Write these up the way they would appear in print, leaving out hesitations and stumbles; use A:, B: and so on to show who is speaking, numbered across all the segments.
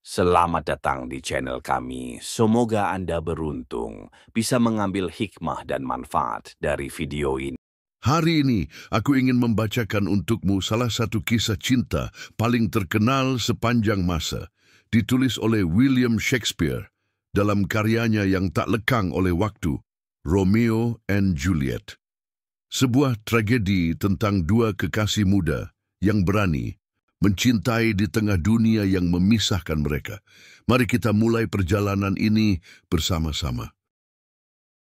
A: Selamat datang di channel kami. Semoga Anda beruntung bisa mengambil hikmah dan manfaat dari video ini.
B: Hari ini, aku ingin membacakan untukmu salah satu kisah cinta paling terkenal sepanjang masa, ditulis oleh William Shakespeare dalam karyanya yang tak lekang oleh waktu, Romeo and Juliet. Sebuah tragedi tentang dua kekasih muda yang berani mencintai di tengah dunia yang memisahkan mereka. Mari kita mulai perjalanan ini bersama-sama.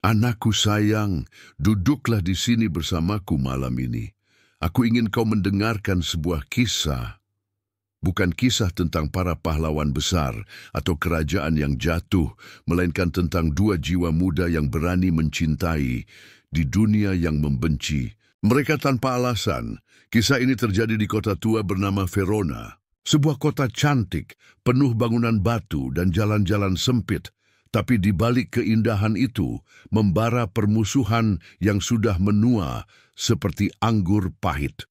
B: Anakku sayang, duduklah di sini bersamaku malam ini. Aku ingin kau mendengarkan sebuah kisah. Bukan kisah tentang para pahlawan besar atau kerajaan yang jatuh, melainkan tentang dua jiwa muda yang berani mencintai di dunia yang membenci. Mereka tanpa alasan. Kisah ini terjadi di kota tua bernama Verona. Sebuah kota cantik, penuh bangunan batu dan jalan-jalan sempit. Tapi di balik keindahan itu, membara permusuhan yang sudah menua seperti anggur pahit.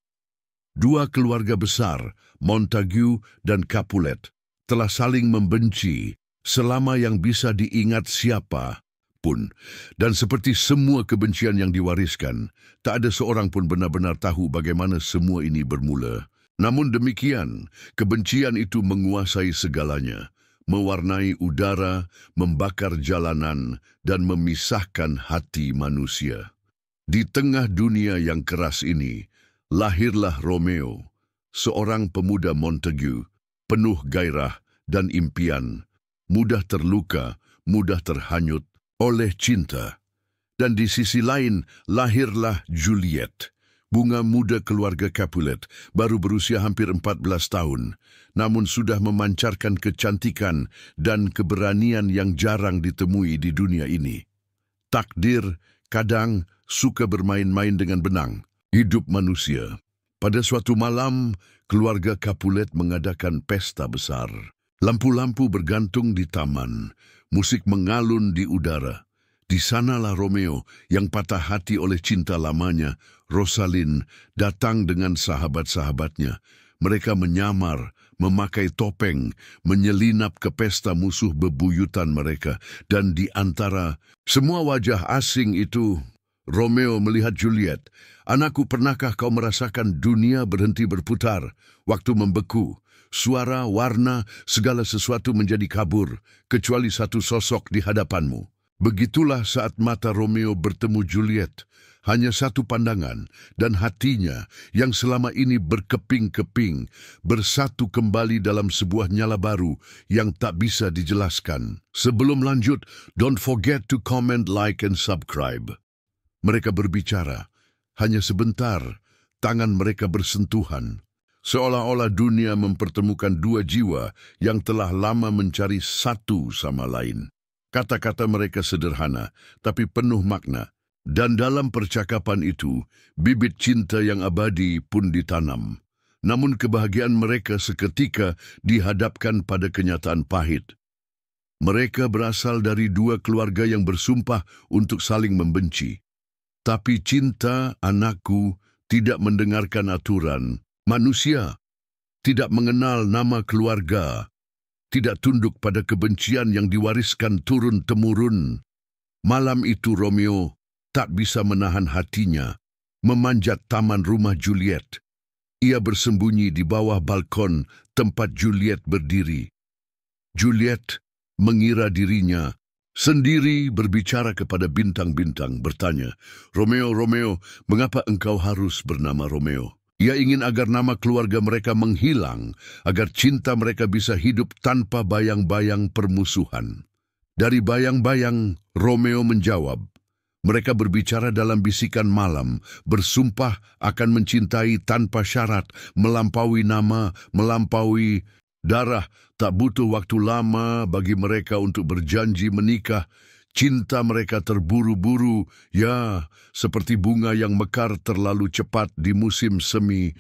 B: Dua keluarga besar, Montague dan Capulet, telah saling membenci selama yang bisa diingat siapa pun. Dan seperti semua kebencian yang diwariskan, tak ada seorang pun benar-benar tahu bagaimana semua ini bermula. Namun demikian, kebencian itu menguasai segalanya. Mewarnai udara, membakar jalanan, dan memisahkan hati manusia. Di tengah dunia yang keras ini, lahirlah Romeo, seorang pemuda Montague, penuh gairah dan impian, mudah terluka, mudah terhanyut oleh cinta. Dan di sisi lain, lahirlah Juliet, bunga muda keluarga Capulet, baru berusia hampir 14 tahun, namun sudah memancarkan kecantikan dan keberanian yang jarang ditemui di dunia ini. Takdir kadang suka bermain-main dengan benang hidup manusia. Pada suatu malam, keluarga Capulet mengadakan pesta besar. Lampu-lampu bergantung di taman, musik mengalun di udara. Di sanalah Romeo yang patah hati oleh cinta lamanya, Rosalind, datang dengan sahabat-sahabatnya. Mereka menyamar, memakai topeng, menyelinap ke pesta musuh bebuyutan mereka. Dan di antara semua wajah asing itu, Romeo melihat Juliet. Anakku, pernahkah kau merasakan dunia berhenti berputar, waktu membeku? Suara, warna, segala sesuatu menjadi kabur, kecuali satu sosok di hadapanmu. Begitulah saat mata Romeo bertemu Juliet, hanya satu pandangan, dan hatinya yang selama ini berkeping-keping, bersatu kembali dalam sebuah nyala baru yang tak bisa dijelaskan. Sebelum lanjut, don't forget to comment, like, and subscribe. Mereka berbicara, hanya sebentar, tangan mereka bersentuhan. Seolah-olah dunia mempertemukan dua jiwa yang telah lama mencari satu sama lain. Kata-kata mereka sederhana, tapi penuh makna. Dan dalam percakapan itu, bibit cinta yang abadi pun ditanam. Namun kebahagiaan mereka seketika dihadapkan pada kenyataan pahit. Mereka berasal dari dua keluarga yang bersumpah untuk saling membenci. Tapi cinta, anakku, tidak mendengarkan aturan. Manusia tidak mengenal nama keluarga, tidak tunduk pada kebencian yang diwariskan turun-temurun. Malam itu Romeo tak bisa menahan hatinya, memanjat taman rumah Juliet. Ia bersembunyi di bawah balkon tempat Juliet berdiri. Juliet mengira dirinya sendiri, berbicara kepada bintang-bintang, bertanya, "Romeo, Romeo, mengapa engkau harus bernama Romeo?" Ia ingin agar nama keluarga mereka menghilang, agar cinta mereka bisa hidup tanpa bayang-bayang permusuhan. Dari bayang-bayang, Romeo menjawab. Mereka berbicara dalam bisikan malam, bersumpah akan mencintai tanpa syarat, melampaui nama, melampaui darah. Tak butuh waktu lama bagi mereka untuk berjanji menikah. Cinta mereka terburu-buru, ya, seperti bunga yang mekar terlalu cepat di musim semi.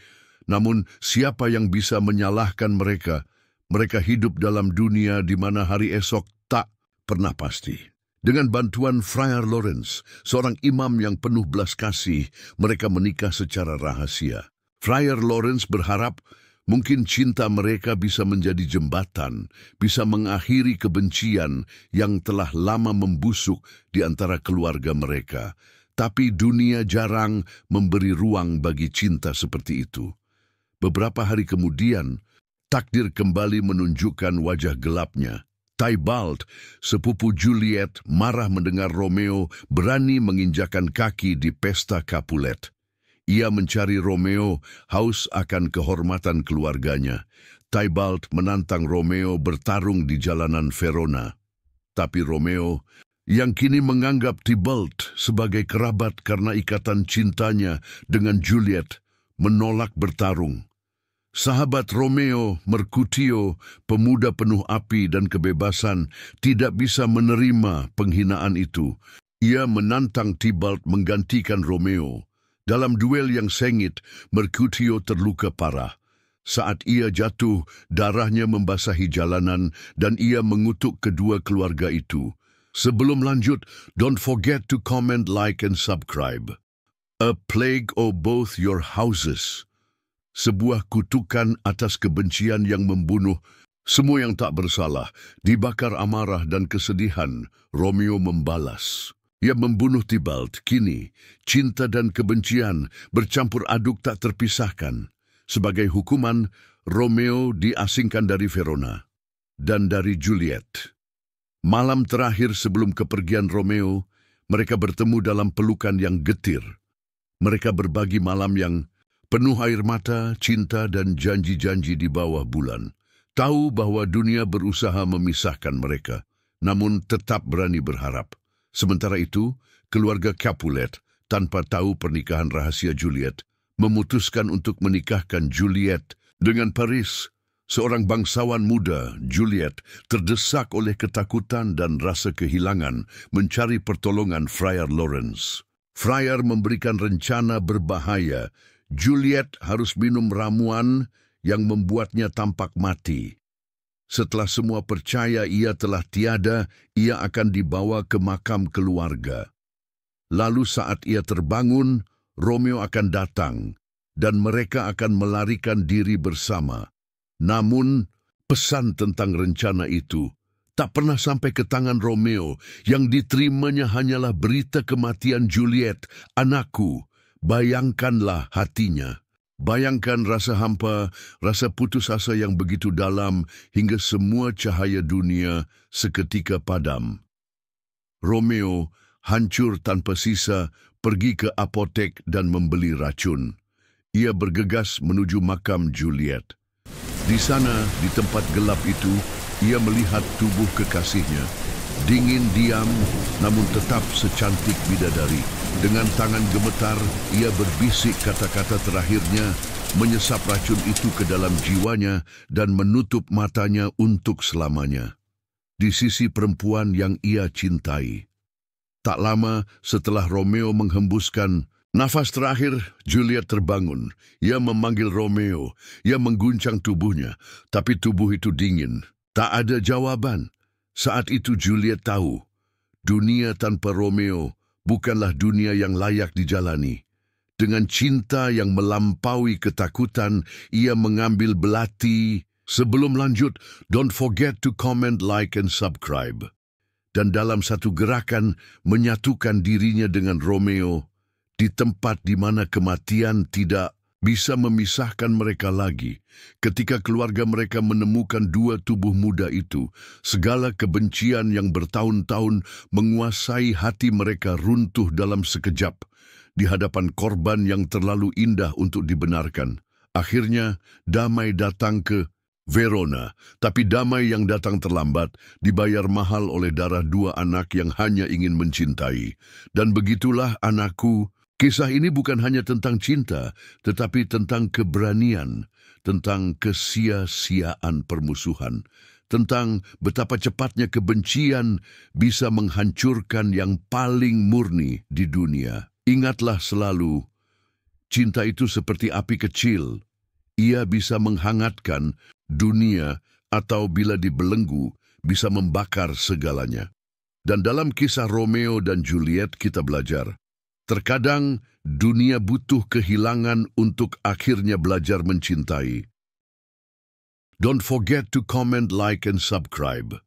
B: Namun, siapa yang bisa menyalahkan mereka? Mereka hidup dalam dunia di mana hari esok tak pernah pasti. Dengan bantuan Friar Lawrence, seorang imam yang penuh belas kasih, mereka menikah secara rahasia. Friar Lawrence berharap Mungkin cinta mereka bisa menjadi jembatan, bisa mengakhiri kebencian yang telah lama membusuk di antara keluarga mereka. Tapi dunia jarang memberi ruang bagi cinta seperti itu. Beberapa hari kemudian, takdir kembali menunjukkan wajah gelapnya. Tybalt, sepupu Juliet, marah mendengar Romeo berani menginjakan kaki di pesta Capulet. Ia mencari Romeo, haus akan kehormatan keluarganya. Tybalt menantang Romeo bertarung di jalanan Verona. Tapi Romeo, yang kini menganggap Tybalt sebagai kerabat karena ikatan cintanya dengan Juliet, menolak bertarung. Sahabat Romeo, Mercutio, pemuda penuh api dan kebebasan, tidak bisa menerima penghinaan itu. Ia menantang Tybalt menggantikan Romeo. Dalam duel yang sengit, Mercutio terluka parah. Saat ia jatuh, darahnya membasahi jalanan dan ia mengutuk kedua keluarga itu. Sebelum lanjut, don't forget to comment, like, and subscribe. A plague of both your houses. Sebuah kutukan atas kebencian yang membunuh semua yang tak bersalah. Dibakar amarah dan kesedihan, Romeo membalas. Ia membunuh Tybalt. Kini, cinta dan kebencian bercampur aduk tak terpisahkan. Sebagai hukuman, Romeo diasingkan dari Verona dan dari Juliet. Malam terakhir sebelum kepergian Romeo, mereka bertemu dalam pelukan yang getir. Mereka berbagi malam yang penuh air mata, cinta, dan janji-janji di bawah bulan. Tahu bahwa dunia berusaha memisahkan mereka, namun tetap berani berharap. Sementara itu, keluarga Capulet, tanpa tahu pernikahan rahasia Juliet, memutuskan untuk menikahkan Juliet dengan Paris. Seorang bangsawan muda, Juliet, terdesak oleh ketakutan dan rasa kehilangan mencari pertolongan Friar Lawrence. Friar memberikan rencana berbahaya. Juliet harus minum ramuan yang membuatnya tampak mati. Setelah semua percaya ia telah tiada, ia akan dibawa ke makam keluarga. Lalu saat ia terbangun, Romeo akan datang, dan mereka akan melarikan diri bersama. Namun, pesan tentang rencana itu tak pernah sampai ke tangan Romeo. Yang diterimanya hanyalah berita kematian Juliet, anakku. Bayangkanlah hatinya. Bayangkan rasa hampa, rasa putus asa yang begitu dalam hingga semua cahaya dunia seketika padam. Romeo, hancur tanpa sisa, pergi ke apotek dan membeli racun. Ia bergegas menuju makam Juliet. Di sana, di tempat gelap itu, ia melihat tubuh kekasihnya. Dingin diam, namun tetap secantik bidadari. Dengan tangan gemetar, ia berbisik kata-kata terakhirnya, menyesap racun itu ke dalam jiwanya dan menutup matanya untuk selamanya. Di sisi perempuan yang ia cintai. Tak lama setelah Romeo menghembuskan nafas terakhir, Juliet terbangun. Ia memanggil Romeo, ia mengguncang tubuhnya, tapi tubuh itu dingin. Tak ada jawaban. Saat itu Juliet tahu, dunia tanpa Romeo bukanlah dunia yang layak dijalani. Dengan cinta yang melampaui ketakutan, ia mengambil belati. Sebelum lanjut, don't forget to comment, like, and subscribe. Dan dalam satu gerakan, menyatukan dirinya dengan Romeo, di tempat di mana kematian tidak bisa memisahkan mereka lagi. Ketika keluarga mereka menemukan dua tubuh muda itu, segala kebencian yang bertahun-tahun menguasai hati mereka runtuh dalam sekejap di hadapan korban yang terlalu indah untuk dibenarkan. Akhirnya, damai datang ke Verona, tapi damai yang datang terlambat dibayar mahal oleh darah dua anak yang hanya ingin mencintai. Dan begitulah, anakku, kisah ini bukan hanya tentang cinta, tetapi tentang keberanian, tentang kesia-siaan permusuhan, tentang betapa cepatnya kebencian bisa menghancurkan yang paling murni di dunia. Ingatlah selalu, cinta itu seperti api kecil. Ia bisa menghangatkan dunia atau bila dibelenggu bisa membakar segalanya. Dan dalam kisah Romeo dan Juliet kita belajar, terkadang dunia butuh kehilangan untuk akhirnya belajar mencintai. Don't forget to comment, like, and subscribe.